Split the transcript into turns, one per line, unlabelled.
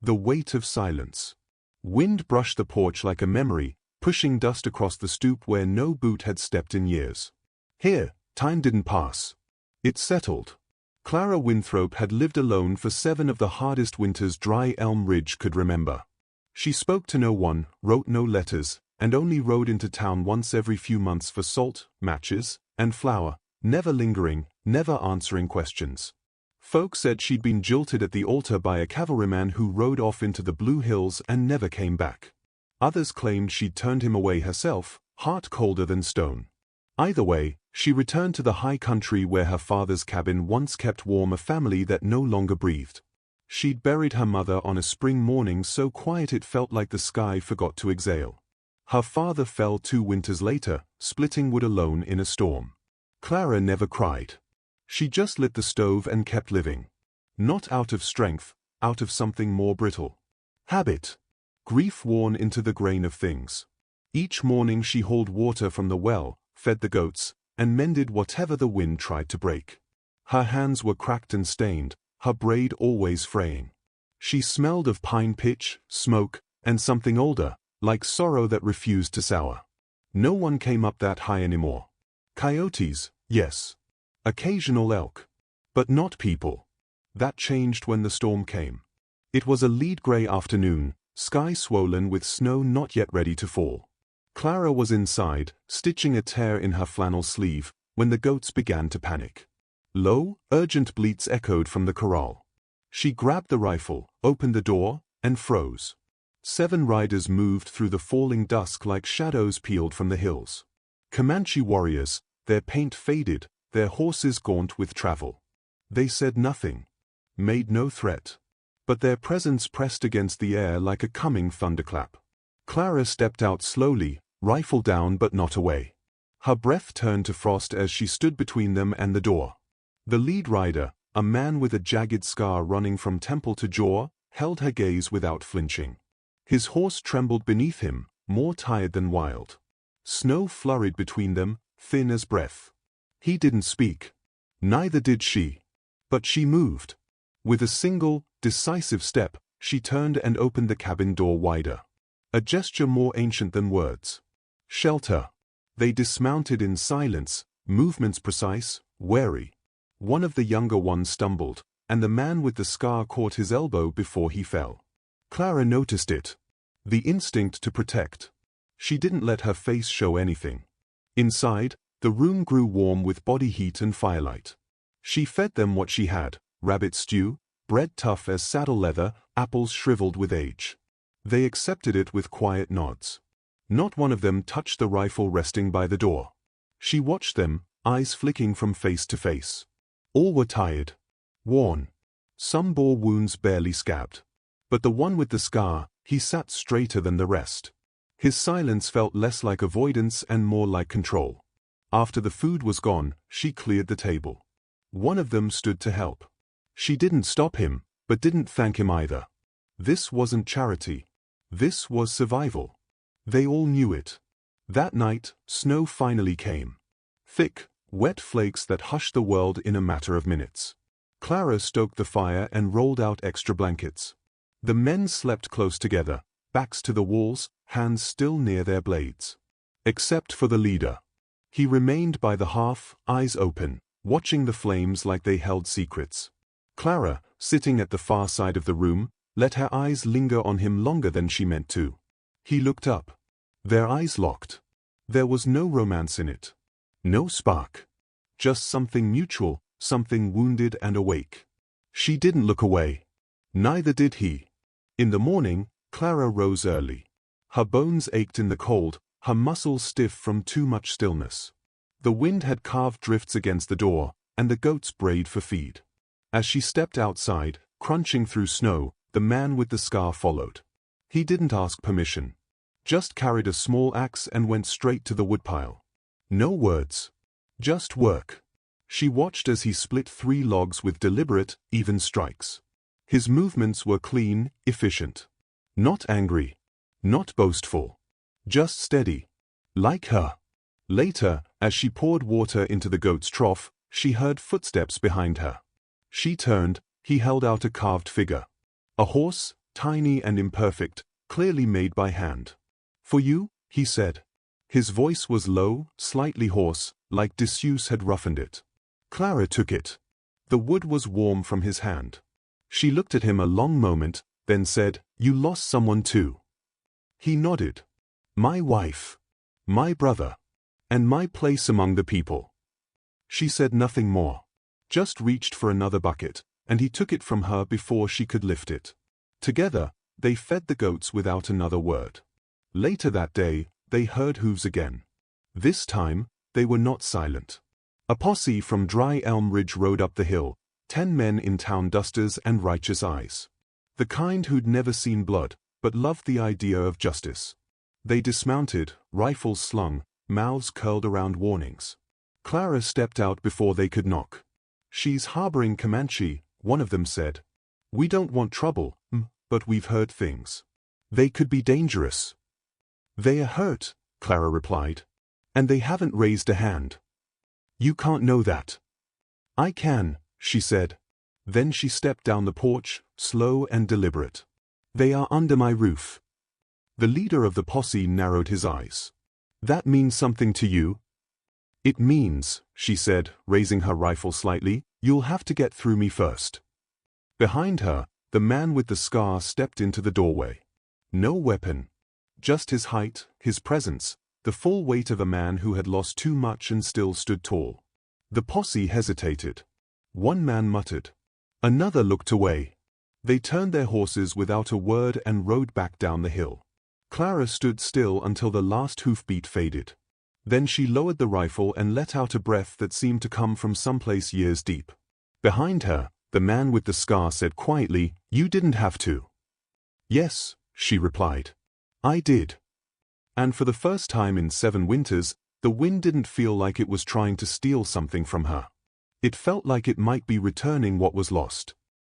The weight of silence. Wind brushed the porch like a memory, pushing dust across the stoop where no boot had stepped in years. Here, time didn't pass. It settled. Clara Winthrop had lived alone for 7 of the hardest winters Dry Elm Ridge could remember. She spoke to no one, wrote no letters, and only rode into town once every few months for salt, matches, and flour, never lingering, never answering questions. Folk said she'd been jilted at the altar by a cavalryman who rode off into the Blue Hills and never came back. Others claimed she'd turned him away herself, heart colder than stone. Either way, she returned to the high country where her father's cabin once kept warm a family that no longer breathed. She'd buried her mother on a spring morning so quiet it felt like the sky forgot to exhale. Her father fell 2 winters later, splitting wood alone in a storm. Clara never cried. She just lit the stove and kept living. Not out of strength, out of something more brittle. Habit. Grief worn into the grain of things. Each morning she hauled water from the well, fed the goats, and mended whatever the wind tried to break. Her hands were cracked and stained, her braid always fraying. She smelled of pine pitch, smoke, and something older, like sorrow that refused to sour. No one came up that high anymore. Coyotes, yes. Occasional elk. But not people. That changed when the storm came. It was a lead-gray afternoon, sky swollen with snow not yet ready to fall. Clara was inside, stitching a tear in her flannel sleeve, when the goats began to panic. Low, urgent bleats echoed from the corral. She grabbed the rifle, opened the door, and froze. 7 riders moved through the falling dusk like shadows peeled from the hills. Comanche warriors, their paint faded, their horses gaunt with travel. They said nothing, made no threat, but their presence pressed against the air like a coming thunderclap. Clara stepped out slowly, rifle down but not away. Her breath turned to frost as she stood between them and the door. The lead rider, a man with a jagged scar running from temple to jaw, held her gaze without flinching. His horse trembled beneath him, more tired than wild. Snow flurried between them, thin as breath. He didn't speak. Neither did she. But she moved. With a single, decisive step, she turned and opened the cabin door wider. A gesture more ancient than words. Shelter. They dismounted in silence, movements precise, wary. One of the younger ones stumbled, and the man with the scar caught his elbow before he fell. Clara noticed it. The instinct to protect. She didn't let her face show anything. Inside, the room grew warm with body heat and firelight. She fed them what she had, rabbit stew, bread tough as saddle leather, apples shriveled with age. They accepted it with quiet nods. Not one of them touched the rifle resting by the door. She watched them, eyes flicking from face to face. All were tired. Worn. Some bore wounds barely scabbed. But the one with the scar, he sat straighter than the rest. His silence felt less like avoidance and more like control. After the food was gone, she cleared the table. One of them stood to help. She didn't stop him, but didn't thank him either. This wasn't charity. This was survival. They all knew it. That night, snow finally came. Thick, wet flakes that hushed the world in a matter of minutes. Clara stoked the fire and rolled out extra blankets. The men slept close together, backs to the walls, hands still near their blades. Except for the leader. He remained by the hearth, eyes open, watching the flames like they held secrets. Clara, sitting at the far side of the room, let her eyes linger on him longer than she meant to. He looked up. Their eyes locked. There was no romance in it. No spark. Just something mutual, something wounded and awake. She didn't look away. Neither did he. In the morning, Clara rose early. Her bones ached in the cold, her muscles stiff from too much stillness. The wind had carved drifts against the door, and the goats brayed for feed. As she stepped outside, crunching through snow, the man with the scar followed. He didn't ask permission. Just carried a small axe and went straight to the woodpile. No words. Just work. She watched as he split 3 logs with deliberate, even strikes. His movements were clean, efficient. Not angry. Not boastful. Just steady. Like her. Later, as she poured water into the goat's trough, she heard footsteps behind her. She turned, he held out a carved figure. A horse, tiny and imperfect, clearly made by hand. "For you?" he said. His voice was low, slightly hoarse, like disuse had roughened it. Clara took it. The wood was warm from his hand. She looked at him a long moment, then said, "You lost someone too." He nodded. "My wife. My brother. And my place among the people." She said nothing more. Just reached for another bucket, and he took it from her before she could lift it. Together, they fed the goats without another word. Later that day, they heard hooves again. This time, they were not silent. A posse from Dry Elm Ridge rode up the hill, 10 men in town dusters and righteous eyes. The kind who'd never seen blood, but loved the idea of justice. They dismounted, rifles slung, mouths curled around warnings. Clara stepped out before they could knock. "She's harboring Comanche," one of them said. "We don't want trouble, but we've heard things. They could be dangerous." "They are hurt," Clara replied. "And they haven't raised a hand." "You can't know that." "I can," she said. Then she stepped down the porch, slow and deliberate. "They are under my roof." The leader of the posse narrowed his eyes. "That means something to you?" "It means," she said, raising her rifle slightly, "you'll have to get through me first." Behind her, the man with the scar stepped into the doorway. No weapon. Just his height, his presence, the full weight of a man who had lost too much and still stood tall. The posse hesitated. One man muttered. Another looked away. They turned their horses without a word and rode back down the hill. Clara stood still until the last hoofbeat faded. Then she lowered the rifle and let out a breath that seemed to come from someplace years deep. Behind her, the man with the scar said quietly, "You didn't have to." "Yes," she replied. "I did." And for the first time in 7 winters, the wind didn't feel like it was trying to steal something from her. It felt like it might be returning what was lost.